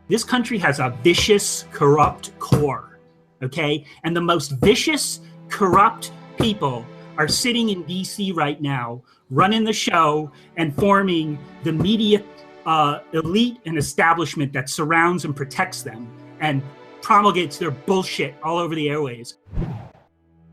This country has a vicious, corrupt core, okay? And the most vicious, corrupt people are sitting in DC right now, running the show and forming the media elite and establishment that surrounds and protects them and promulgates their bullshit all over the airways.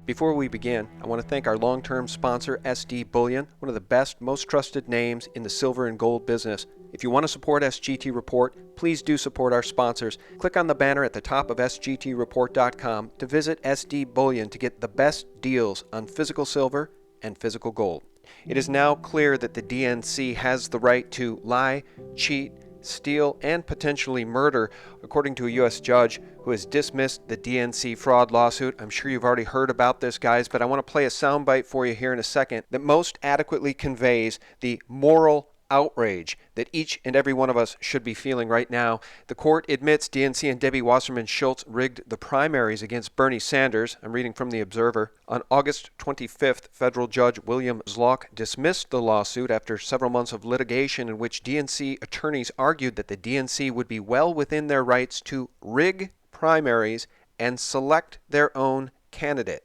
Before we begin, I want to thank our long-term sponsor, SD Bullion, one of the best, most trusted names in the silver and gold business. If you want to support SGT Report, please do support our sponsors. Click on the banner at the top of sgtreport.com to visit SD Bullion to get the best deals on physical silver and physical gold. It is now clear that the DNC has the right to lie, cheat, steal, and potentially murder, according to a U.S. judge who has dismissed the DNC fraud lawsuit. I'm sure you've already heard about this, guys, but I want to play a soundbite for you here in a second that most adequately conveys the moral outrage that each and every one of us should be feeling right now. The court admits DNC and Debbie Wasserman Schultz rigged the primaries against Bernie Sanders. I'm reading from The Observer. On August 25th, federal judge William Zlock dismissed the lawsuit after several months of litigation in which DNC attorneys argued that the DNC would be well within their rights to rig primaries and select their own candidate.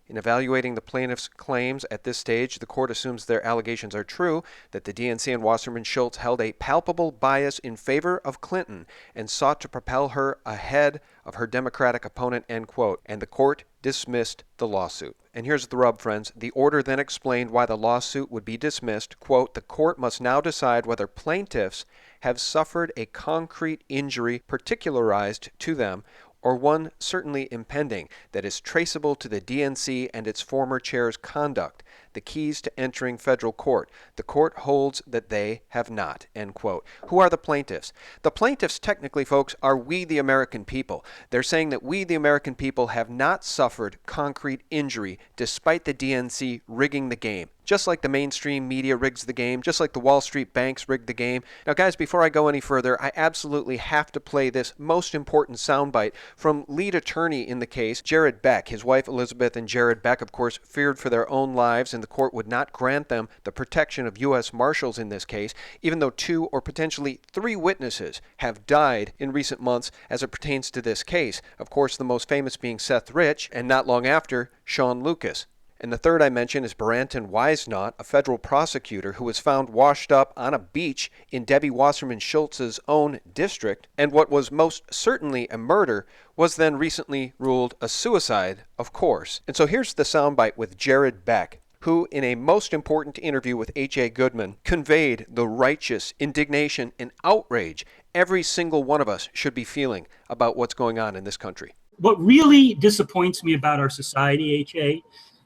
In evaluating the plaintiff's claims at this stage, the court assumes their allegations are true, that the DNC and Wasserman Schultz held a palpable bias in favor of Clinton and sought to propel her ahead of her Democratic opponent, end quote. And the court dismissed the lawsuit. And here's the rub, friends. The order then explained why the lawsuit would be dismissed. Quote, the court must now decide whether plaintiffs have suffered a concrete injury particularized to them, or one certainly impending, that is traceable to the DNC and its former chair's conduct, the keys to entering federal court. The court holds that they have not, end quote. Who are the plaintiffs? The plaintiffs, technically, folks, are we the American people. They're saying that we the American people have not suffered concrete injury despite the DNC rigging the game. Just like the mainstream media rigs the game, just like the Wall Street banks rigged the game. Now, guys, before I go any further, I absolutely have to play this most important soundbite from lead attorney in the case, Jared Beck. His wife, Elizabeth, and Jared Beck, of course, feared for their own lives, and the court would not grant them the protection of U.S. Marshals in this case, even though 2 or potentially 3 witnesses have died in recent months as it pertains to this case. Of course, the most famous being Seth Rich, and not long after, Sean Lucas. And the third I mention is Baranton Wisenot, a federal prosecutor who was found washed up on a beach in Debbie Wasserman Schultz's own district, and what was most certainly a murder was then recently ruled a suicide, of course. And so here's the soundbite with Jared Beck, who in a most important interview with H.A. Goodman conveyed the righteous indignation and outrage every single one of us should be feeling about what's going on in this country. What really disappoints me about our society, H.A.,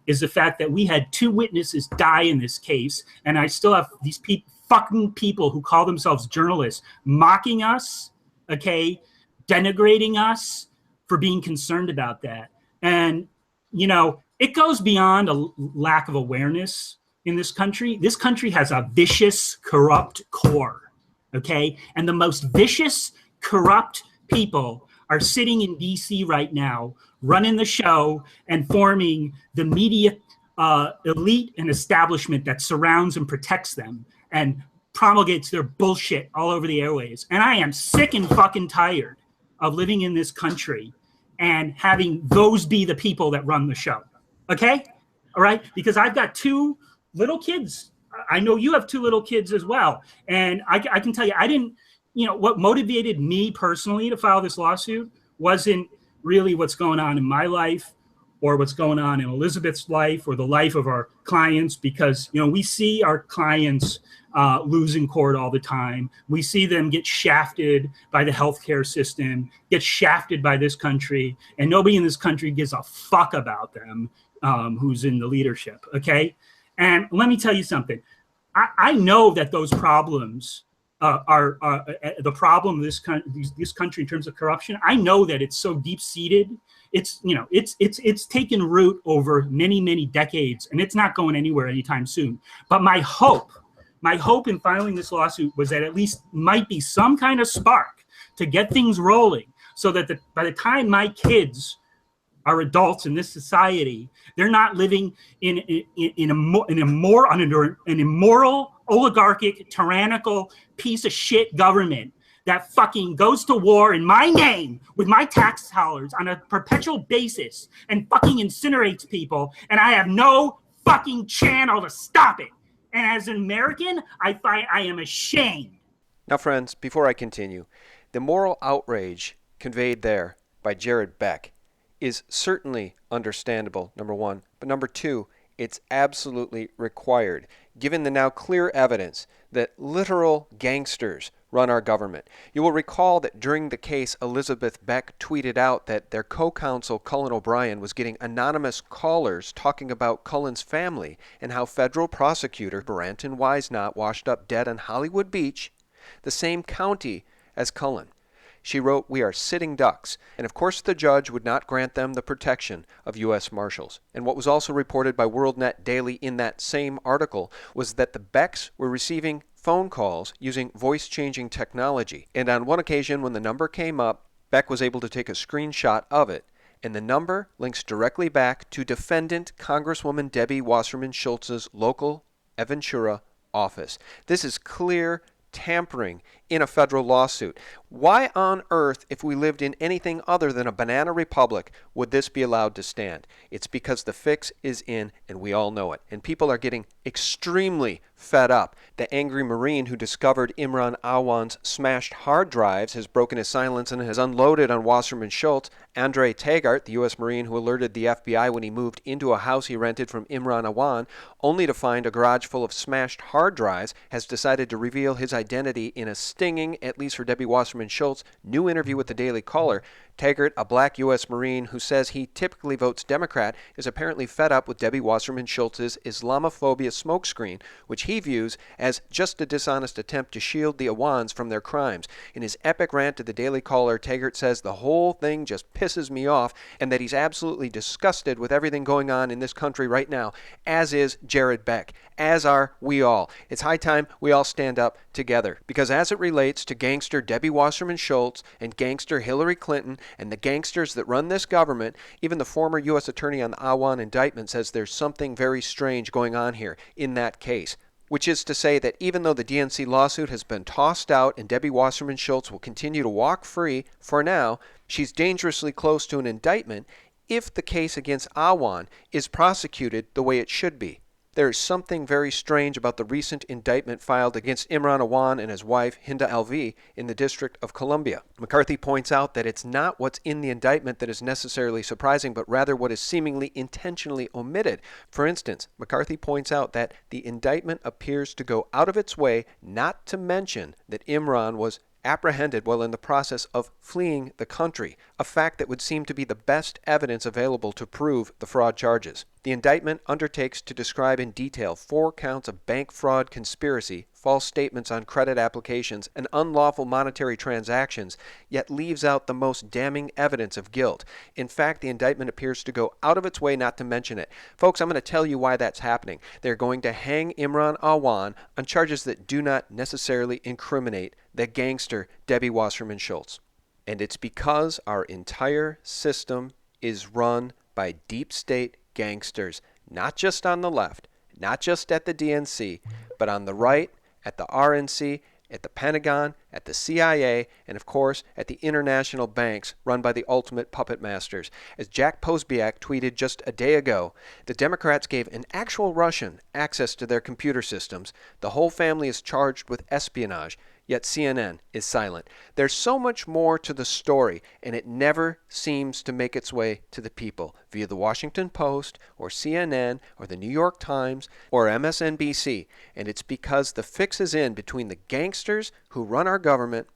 is the fact that we had 2 witnesses die in this case, and I still have these fucking people who call themselves journalists mocking us, okay, denigrating us for being concerned about that. And, you know, it goes beyond a lack of awareness in this country. This country has a vicious, corrupt core, okay? And the most vicious, corrupt people are sitting in DC right now, running the show and forming the media elite and establishment that surrounds and protects them and promulgates their bullshit all over the airways. And I am sick and fucking tired of living in this country and having those be the people that run the show. Okay? All right? Because I've got 2 little kids. I know you have 2 little kids as well. And I can tell you, I didn't, you know, what motivated me personally to file this lawsuit wasn't really what's going on in my life or what's going on in Elizabeth's life or the life of our clients, because, you know, we see our clients lose in court all the time. We see them get shafted by the healthcare system, get shafted by this country, and nobody in this country gives a fuck about them who's in the leadership, okay? And let me tell you something. I know that those problems are the problem of this country in terms of corruption. I know that it's so deep seated. It's, you know, it's taken root over many decades, and it's not going anywhere anytime soon. But my hope in filing this lawsuit was that at least might be some kind of spark to get things rolling, so that by the time my kids are adults in this society, they're not living in an immoral, oligarchic, tyrannical piece of shit government that fucking goes to war in my name with my tax dollars on a perpetual basis and fucking incinerates people, and I have no fucking channel to stop it. And as an American, I am ashamed. Now, friends, before I continue, the moral outrage conveyed there by Jared Beck is certainly understandable, number one, but number two, it's absolutely required, given the now clear evidence that literal gangsters run our government. You will recall that during the case, Elizabeth Beck tweeted out that their co-counsel, Cullen O'Brien, was getting anonymous callers talking about Cullen's family and how federal prosecutor Branton Wisenot washed up dead on Hollywood Beach, the same county as Cullen. She wrote, "We are sitting ducks," and of course the judge would not grant them the protection of U.S. Marshals. And what was also reported by WorldNet Daily in that same article was that the Becks were receiving phone calls using voice-changing technology. And on one occasion when the number came up, Beck was able to take a screenshot of it, and the number links directly back to defendant Congresswoman Debbie Wasserman Schultz's local Aventura office. This is clear tampering in a federal lawsuit. Why on earth, if we lived in anything other than a banana republic, would this be allowed to stand? It's because the fix is in, and we all know it. And people are getting extremely fed up. The angry Marine who discovered Imran Awan's smashed hard drives has broken his silence and has unloaded on Wasserman Schultz. Andre Taggart, the U.S. Marine who alerted the FBI when he moved into a house he rented from Imran Awan, only to find a garage full of smashed hard drives, has decided to reveal his identity in a stinging, at least for Debbie Wasserman Schultz, new interview with the Daily Caller. Taggart, a black U.S. Marine who says he typically votes Democrat, is apparently fed up with Debbie Wasserman Schultz's Islamophobia smokescreen, which he views as just a dishonest attempt to shield the Awans from their crimes. In his epic rant to the Daily Caller, Taggart says the whole thing just pisses me off and that he's absolutely disgusted with everything going on in this country right now, as is Jared Beck, as are we all. It's high time we all stand up together, because as it relates to gangster Debbie Wasserman Schultz and gangster Hilary Clinton and the gangsters that run this government, even the former U.S. attorney on the Awan indictment says there's something very strange going on here in that case. Which is to say that even though the DNC lawsuit has been tossed out and Debbie Wasserman Schultz will continue to walk free for now, she's dangerously close to an indictment if the case against Awan is prosecuted the way it should be. There is something very strange about the recent indictment filed against Imran Awan and his wife, Hinda Alvi, in the District of Columbia. McCarthy points out that it's not what's in the indictment that is necessarily surprising, but rather what is seemingly intentionally omitted. For instance, McCarthy points out that the indictment appears to go out of its way not to mention that Imran was apprehended while in the process of fleeing the country, a fact that would seem to be the best evidence available to prove the fraud charges. The indictment undertakes to describe in detail 4 counts of bank fraud conspiracy, false statements on credit applications, and unlawful monetary transactions, yet leaves out the most damning evidence of guilt. In fact, the indictment appears to go out of its way not to mention it. Folks, I'm going to tell you why that's happening. They're going to hang Imran Awan on charges that do not necessarily incriminate the gangster Debbie Wasserman Schultz. And it's because our entire system is run by deep state gangsters, not just on the left, not just at the DNC, but on the right, at the RNC, at the Pentagon, at the CIA, and of course at the international banks run by the ultimate puppet masters. As Jack Posobiec tweeted just a day ago, the Democrats gave an actual Russian access to their computer systems. The whole family is charged with espionage, yet CNN is silent. There's so much more to the story, and it never seems to make its way to the people via the Washington Post or CNN or the New York Times or MSNBC. And it's because the fix is in between the gangsters who run our government,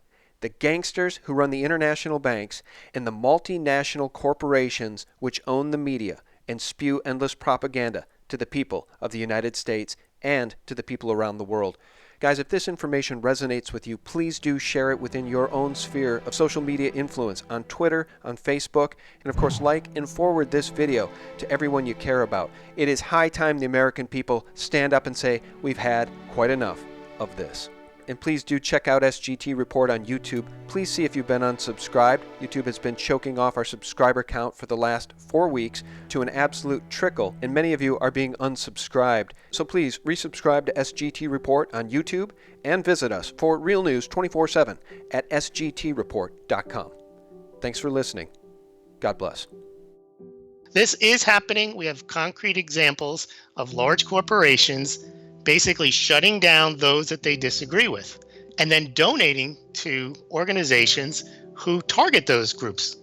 the gangsters who run the international banks, and the multinational corporations which own the media and spew endless propaganda to the people of the United States and to the people around the world. Guys, if this information resonates with you, please do share it within your own sphere of social media influence on Twitter, on Facebook, and of course like and forward this video to everyone you care about. It is high time the American people stand up and say, we've had quite enough of this. And please do check out SGT Report on YouTube. Please see if you've been unsubscribed. YouTube has been choking off our subscriber count for the last 4 weeks to an absolute trickle, and many of you are being unsubscribed. So please resubscribe to SGT Report on YouTube and visit us for real news 24/7 at sgtreport.com. Thanks for listening. God bless. This is happening. We have concrete examples of large corporations basically shutting down those that they disagree with and then donating to organizations who target those groups.